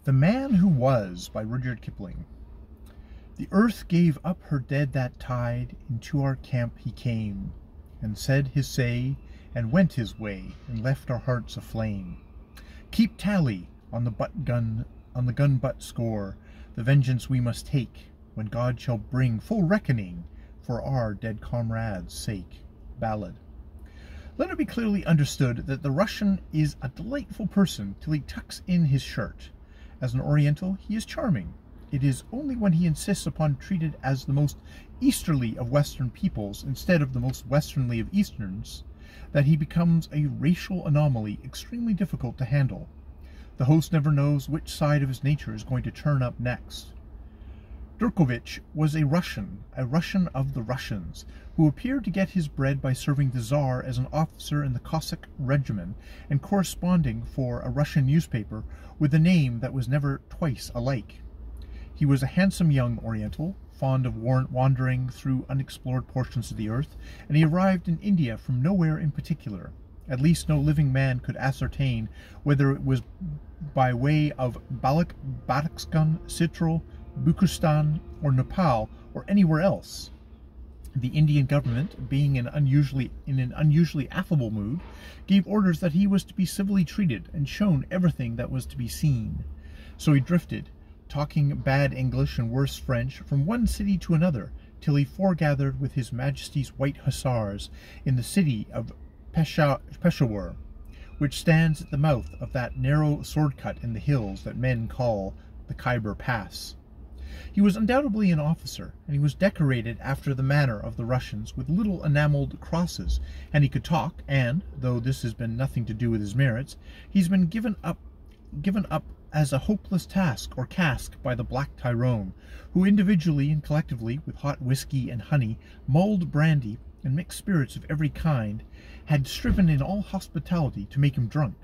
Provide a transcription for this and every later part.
The Man Who Was by Rudyard Kipling. The earth gave up her dead that tide, into our camp he came, and said his say, and went his way, and left our hearts aflame. Keep tally on the gun butt score, the vengeance we must take, when God shall bring full reckoning, for our dead comrades' sake. Ballad. Let it be clearly understood that the Russian is a delightful person till he tucks in his shirt. As an Oriental, he is charming. It is only when he insists upon treated as the most easterly of Western peoples instead of the most westernly of Easterns that he becomes a racial anomaly extremely difficult to handle. The host never knows which side of his nature is going to turn up next. Durkovich was a Russian of the Russians, who appeared to get his bread by serving the Tsar as an officer in the Cossack regiment and corresponding for a Russian newspaper with a name that was never twice alike. He was a handsome young Oriental, fond of wandering through unexplored portions of the earth, and he arrived in India from nowhere in particular. At least no living man could ascertain whether it was by way of Badakhshan, Citral, Bukustan, or Nepal, or anywhere else. The Indian government, being in an unusually affable mood, gave orders that he was to be civilly treated and shown everything that was to be seen. So he drifted, talking bad English and worse French, from one city to another, till he foregathered with His Majesty's White Hussars in the city of Peshawar, which stands at the mouth of that narrow sword-cut in the hills that men call the Khyber Pass. He was undoubtedly an officer, and he was decorated after the manner of the Russians with little enameled crosses, and he could talk, and, though this has been nothing to do with his merits, he's been given up as a hopeless task or cask by the Black Tyrone, who individually and collectively, with hot whiskey and honey, mulled brandy, and mixed spirits of every kind, had striven in all hospitality to make him drunk.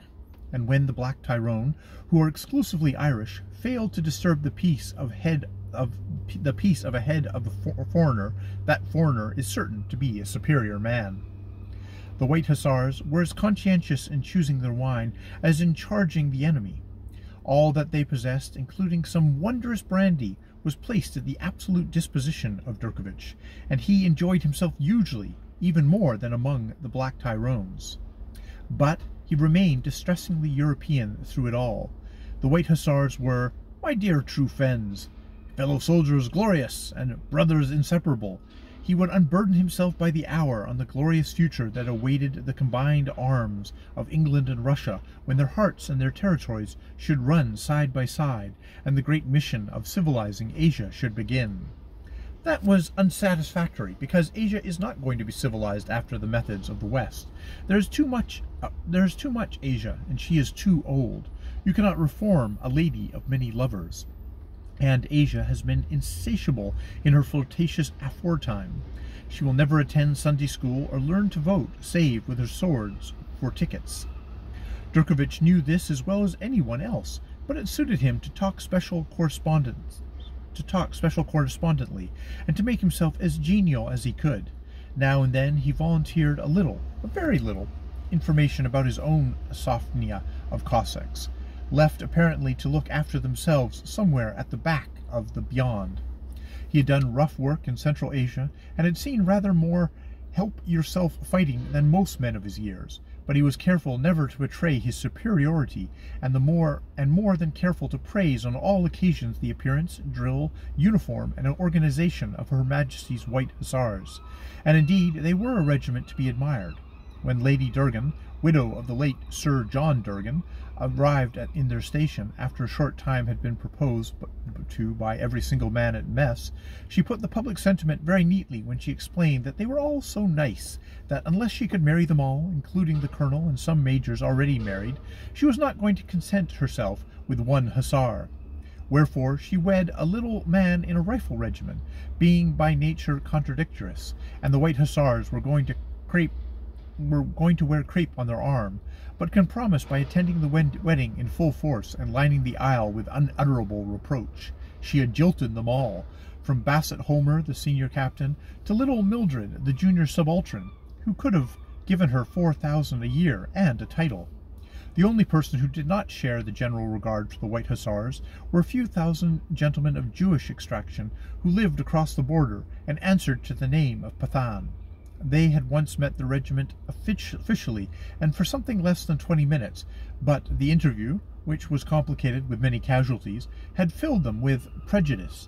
And when the Black Tyrone, who are exclusively Irish, failed to disturb the peace of a head of the foreigner, that foreigner is certain to be a superior man. The White Hussars were as conscientious in choosing their wine as in charging the enemy. All that they possessed, including some wondrous brandy, was placed at the absolute disposition of Durkovich, and he enjoyed himself hugely, even more than among the Black Tyrones. But he remained distressingly European through it all. The White Hussars were, my dear true friends, fellow soldiers glorious, and brothers inseparable. He would unburden himself by the hour on the glorious future that awaited the combined arms of England and Russia, when their hearts and their territories should run side by side, and the great mission of civilizing Asia should begin. That was unsatisfactory, because Asia is not going to be civilized after the methods of the West. There is too much Asia, and she is too old. You cannot reform a lady of many lovers. And Asia has been insatiable in her flirtatious aforetime. She will never attend Sunday school or learn to vote, save with her swords for tickets. Durkovich knew this as well as anyone else, but it suited him to talk special correspondently, and to make himself as genial as he could. Now and then he volunteered a little, a very little, information about his own Sophnia of Cossacks, left apparently to look after themselves somewhere at the back of the beyond. He had done rough work in Central Asia, and had seen rather more help-yourself fighting than most men of his years, but he was careful never to betray his superiority, and more than careful to praise on all occasions the appearance, drill, uniform, and organization of Her Majesty's White Hussars, and indeed they were a regiment to be admired. When Lady Durgan, widow of the late Sir John Durgan, arrived in their station, after a short time had been proposed to by every single man at mess, she put the public sentiment very neatly when she explained that they were all so nice that unless she could marry them all, including the colonel and some majors already married, she was not going to content herself with one hussar. Wherefore she wed a little man in a rifle regiment, being by nature contradictorious, and the White Hussars were going to wear crepe on their arm, but can promise by attending the wedding in full force and lining the aisle with unutterable reproach. She had jilted them all, from Bassett Homer, the senior captain, to little Mildred, the junior subaltern, who could have given her 4,000 a year and a title. The only person who did not share the general regard for the White Hussars were a few thousand gentlemen of Jewish extraction who lived across the border and answered to the name of Pathan. They had once met the regiment officially and for something less than 20 minutes, but the interview, which was complicated with many casualties, had filled them with prejudice.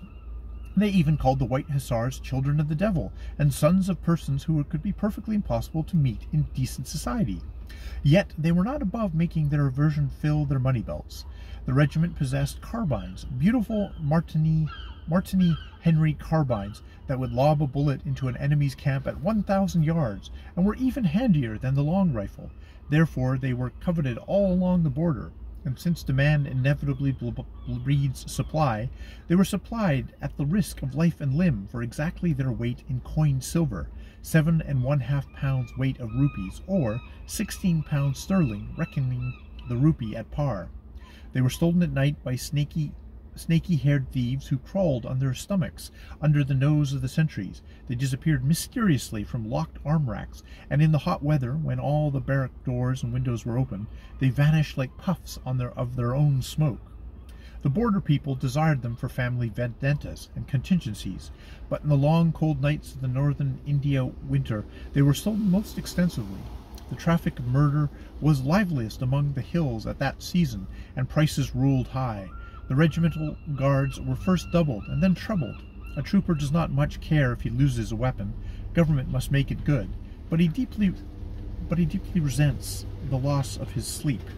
They even called the White Hussars children of the devil and sons of persons who it could be perfectly impossible to meet in decent society. Yet they were not above making their aversion fill their money belts. The regiment possessed carbines, beautiful Martini Henry carbines that would lob a bullet into an enemy's camp at 1,000 yards, and were even handier than the long rifle. Therefore they were coveted all along the border, and since demand inevitably breeds supply, they were supplied at the risk of life and limb for exactly their weight in coined silver, 7 1/2 pounds weight of rupees, or 16 pounds sterling, reckoning the rupee at par. They were stolen at night by snaky-haired thieves who crawled on their stomachs under the nose of the sentries. They disappeared mysteriously from locked arm racks, and in the hot weather, when all the barrack doors and windows were open, they vanished like puffs of their own smoke. The border people desired them for family vendettas and contingencies, but in the long cold nights of the northern India winter they were stolen most extensively. The traffic of murder was liveliest among the hills at that season, and prices ruled high. The regimental guards were first doubled and then trebled. A trooper does not much care if he loses a weapon. Government must make it good, but he deeply resents the loss of his sleep.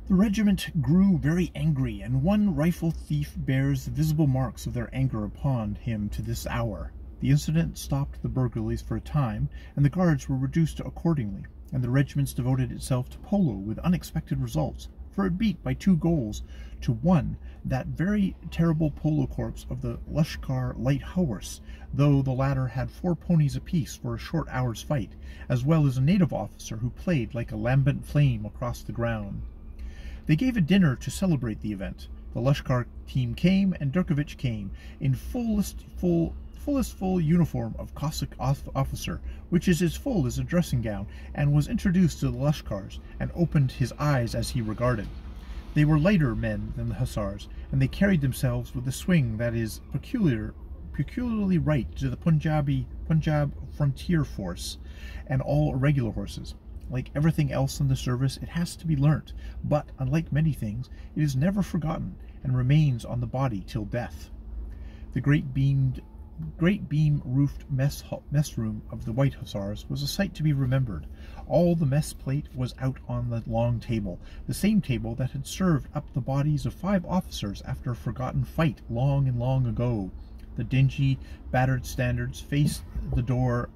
The regiment grew very angry, and one rifle thief bears the visible marks of their anger upon him to this hour. The incident stopped the burglaries for a time, and the guards were reduced accordingly, and the regiment devoted itself to polo with unexpected results, for it beat by 2 goals to 1 that very terrible polo corps of the Lashkar Light Horse, though the latter had 4 ponies apiece for a short hour's fight, as well as a native officer who played like a lambent flame across the ground. They gave a dinner to celebrate the event. The Lashkar team came, and Durkovich came, in fullest uniform of Cossack officer, which is as full as a dressing gown, and was introduced to the Lashkars, and opened his eyes as he regarded. They were lighter men than the Hussars, and they carried themselves with a swing that is peculiarly right to the Punjab frontier force, and all irregular horses. Like everything else in the service, it has to be learnt, but, unlike many things, it is never forgotten, and remains on the body till death. The great beam-roofed mess room of the White Hussars was a sight to be remembered. All the mess plate was out on the long table, the same table that had served up the bodies of 5 officers after a forgotten fight long and long ago. The dingy, battered standards faced the door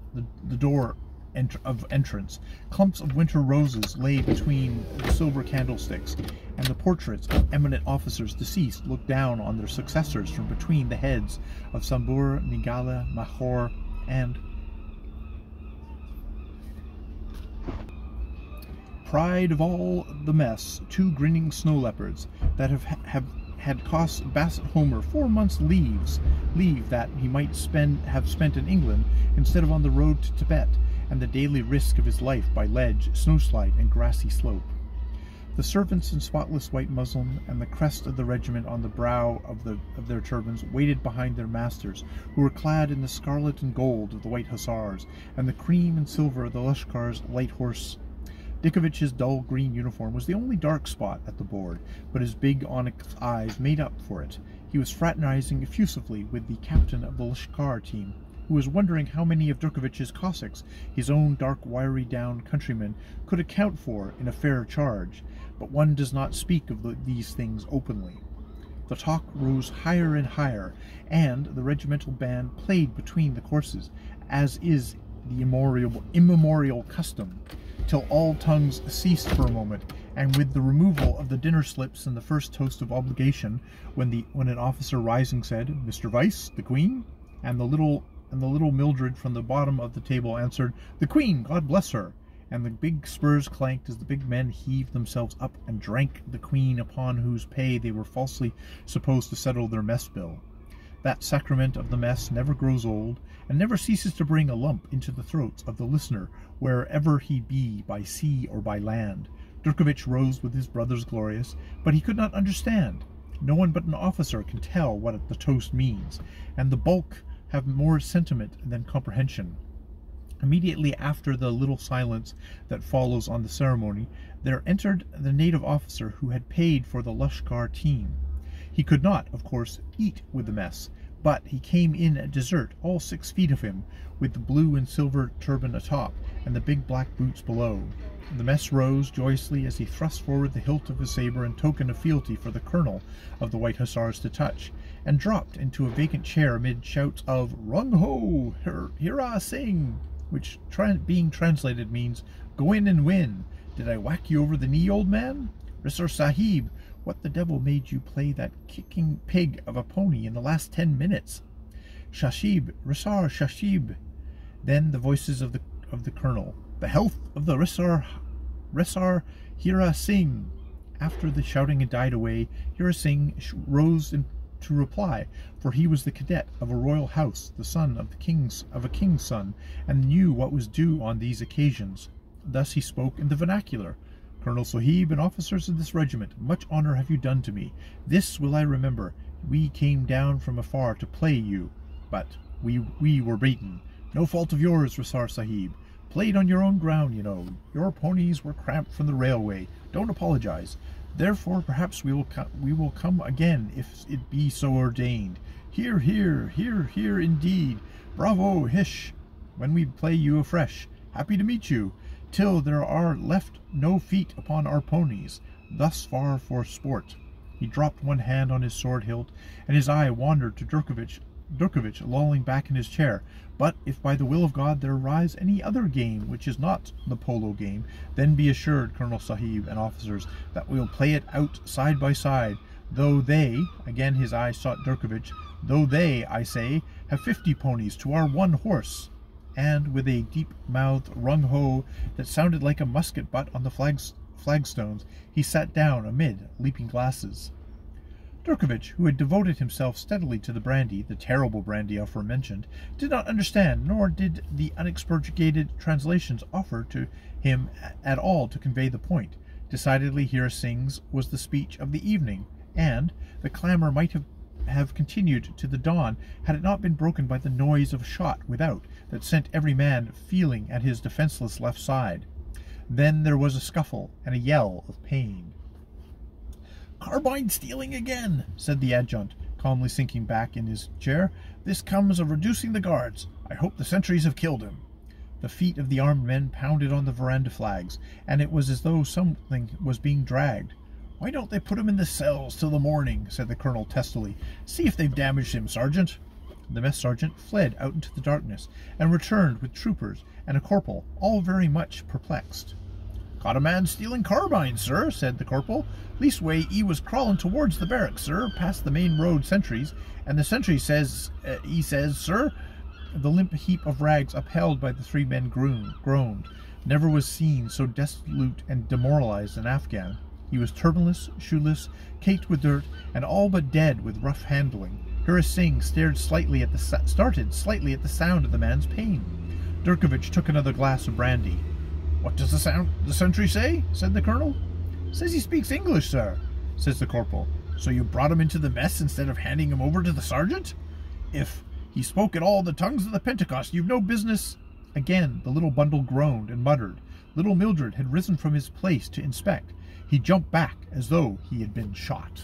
of entrance. Clumps of winter roses lay between the silver candlesticks, and the portraits of eminent officers deceased looked down on their successors from between the heads of Sambur, Nigala, Mahor, and pride of all the mess, 2 grinning snow leopards that had cost Bassett Homer 4 months' leave that he might have spent in England instead of on the road to Tibet, and the daily risk of his life by ledge, snowslide, and grassy slope. The servants in spotless white muslin, and the crest of the regiment on the brow of their turbans, waited behind their masters, who were clad in the scarlet and gold of the White Hussars, and the cream and silver of the Lashkar's light horse. Dickovich's dull green uniform was the only dark spot at the board, but his big onyx eyes made up for it. He was fraternizing effusively with the captain of the Lashkar team, who was wondering how many of Durkovich's Cossacks, his own dark, wiry-down countrymen, could account for in a fair charge, but one does not speak of these things openly. The talk rose higher and higher, and the regimental band played between the courses, as is the immemorial custom, till all tongues ceased for a moment, and with the removal of the dinner slips and the first toast of obligation, when an officer rising said, "Mr. Vice, the Queen," and the little Mildred from the bottom of the table answered, "The Queen, God bless her," and the big spurs clanked as the big men heaved themselves up and drank the Queen upon whose pay they were falsely supposed to settle their mess bill. That sacrament of the mess never grows old, and never ceases to bring a lump into the throats of the listener, wherever he be, by sea or by land. Durkovich rose with his brothers glorious, but he could not understand. No one but an officer can tell what the toast means, and the bulk have more sentiment than comprehension. Immediately after the little silence that follows on the ceremony, there entered the native officer who had paid for the Lashkar team. He could not, of course, eat with the mess, but he came in at dessert, all 6 feet of him, with the blue and silver turban atop, and the big black boots below. The mess rose joyously as he thrust forward the hilt of his saber in token of fealty for the colonel of the White Hussars to touch, and dropped into a vacant chair amid shouts of "Rung ho! Hira Singh!" which, being translated, means, "Go in and win. Did I whack you over the knee, old man? Risar Sahib, what the devil made you play that kicking pig of a pony in the last 10 minutes? Shashib, Risar Shashib." Then the voices of the colonel. "The health of the Risar Hira Singh." After the shouting had died away, Hira Singh rose to reply, for he was the cadet of a royal house, the son of a king's son, and knew what was due on these occasions. Thus he spoke in the vernacular. "Colonel Sahib and officers of this regiment, much honor have you done to me. This will I remember. We came down from afar to play you, but we were beaten. No fault of yours, Risar Sahib. Played on your own ground, you know. Your ponies were cramped from the railway. Don't apologize. Therefore, perhaps we will come again if it be so ordained. Hear, hear, hear, hear, indeed. Bravo, hish, when we play you afresh. Happy to meet you, till there are left no feet upon our ponies. Thus far for sport." He dropped one hand on his sword hilt, and his eye wandered to Durkovich lolling back in his chair. "But if by the will of God there arise any other game which is not the polo game, then be assured, Colonel Sahib and officers, that we'll play it out side by side, though they," again his eye sought Durkovich, "though they, I say, have 50 ponies to our 1 horse." And with a deep-mouthed rung-ho that sounded like a musket butt on the flagstones, he sat down amid leaping glasses. Durkovich, who had devoted himself steadily to the brandy, the terrible brandy aforementioned, did not understand, nor did the unexpurgated translations offer to him at all to convey the point. Decidedly Hira Singh's was the speech of the evening, and the clamour might have continued to the dawn had it not been broken by the noise of a shot without that sent every man feeling at his defenceless left side. Then there was a scuffle and a yell of pain. "Carbine stealing again," said the adjutant, calmly sinking back in his chair. "This comes of reducing the guards. I hope the sentries have killed him." The feet of the armed men pounded on the veranda flags, and it was as though something was being dragged. "Why don't they put him in the cells till the morning?" said the colonel testily. "See if they've damaged him, sergeant." The mess sergeant fled out into the darkness, and returned with troopers and a corporal, all very much perplexed. "Caught a man stealing carbines, sir," said the corporal. "Leastway, he was crawling towards the barracks, sir, past the main road sentries, and the sentry says, sir—" The limp heap of rags upheld by the 3 men groaned. Never was seen so desolate and demoralized an Afghan. He was turbanless, shoeless, caked with dirt, and all but dead with rough handling. Hira Singh started slightly at the sound of the man's pain. Durkovich took another glass of brandy. "What does the sentry say?" said the colonel. "Says he speaks English, sir," says the corporal. "So you brought him into the mess instead of handing him over to the sergeant? If he spoke at all the tongues of the Pentecost, you've no business—" Again the little bundle groaned and muttered. Little Mildred had risen from his place to inspect. He jumped back as though he had been shot.